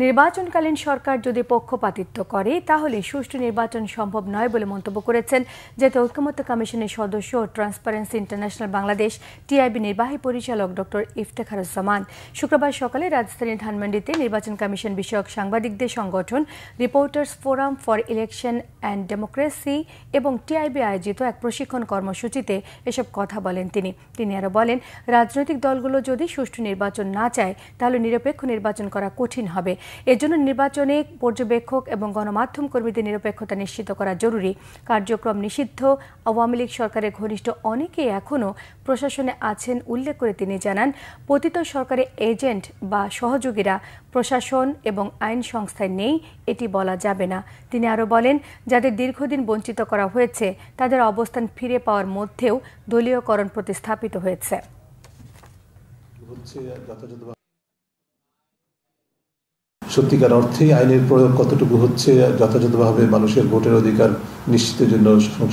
নির্বাচনকালীন সরকার যদি পক্ষপাতিত্ব করে তাহলে সুষ্ঠু নির্বাচন সম্ভব নয় বলে মন্তব্য করেছেন জাতীয় ঐকমত্য কমিশনের সদস্য ও ট্রান্সপারেন্সি ইন্টারন্যাশনাল বাংলাদেশ টিআইবি নির্বাহী পরিচালক ডক্টর ইফতেখারুজ্জামান। শুক্রবার সকালে রাজধানীর ধানমন্ডিতে নির্বাচন কমিশন বিষয়ক সাংবাদিকদের সংগঠন reporters forum for election and democracy এবং টিআইবি আয়োজিত এক প্রশিক্ষণ কর্মসূচিতে এসব কথা বলেন তিনি আরও বলেন, রাজনৈতিক দলগুলো যদি সুষ্ঠু নির্বাচন না চায় তাহলে নিরপেক্ষ নির্বাচন করা কঠিন হবে। এজন্য নির্বাচনে পর্যবেক্ষক এবং গণমাধ্যম কর্মীদের নিরপেক্ষতা নিশ্চিত করা জরুরি। কার্যক্রম নিষিদ্ধ আওয়ামী লীগ সরকারের ঘনিষ্ঠ অনেকেই এখনও প্রশাসনে আছেন উল্লেখ করে তিনি জানান, পতিত সরকারের এজেন্ট বা সহযোগীরা প্রশাসন এবং আইন সংস্থায় নেই এটি বলা যাবে না। তিনি আরও বলেন, যাদের দীর্ঘদিন বঞ্চিত করা হয়েছে তাদের অবস্থান ফিরে পাওয়ার মধ্যেও দলীয়করণ প্রতিস্থাপিত হয়েছে। সত্যিকার অর্থেই আইনের প্রয়োগ কতটুকু হচ্ছে, যথাযথভাবে মানুষের ভোটের অধিকার নিশ্চিতের জন্য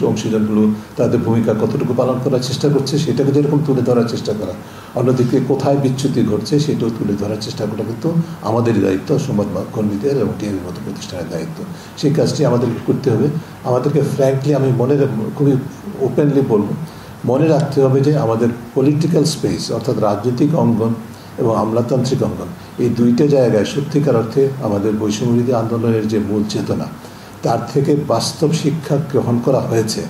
অংশীদারগুলো তাদের ভূমিকা কতটুকু পালন করার চেষ্টা করছে সেটাকে যেরকম তুলে ধরার চেষ্টা করা, অন্যদিকে কোথায় বিচ্যুতি ঘটছে সেটাও তুলে ধরার চেষ্টা করা কিন্তু আমাদেরই দায়িত্ব, সংবাদ কর্মীদের এবং টিভির মতো প্রতিষ্ঠানের দায়িত্ব। সেই কাজটি আমাদেরকে করতে হবে। আমাদেরকে ফ্র্যাঙ্কলি আমি খুবই ওপেনলি বলব, মনে রাখতে হবে যে আমাদের পলিটিক্যাল স্পেস অর্থাৎ রাজনৈতিক অঙ্গন এবং আমলাতান্ত্রিক অঙ্গন এই দুইটা জায়গায় সত্যিকার অর্থে আমাদের বৈষম্যবিরোধী আন্দোলনের যে মূল চেতনা তার থেকে বাস্তব শিক্ষা গ্রহণ করা হয়েছে।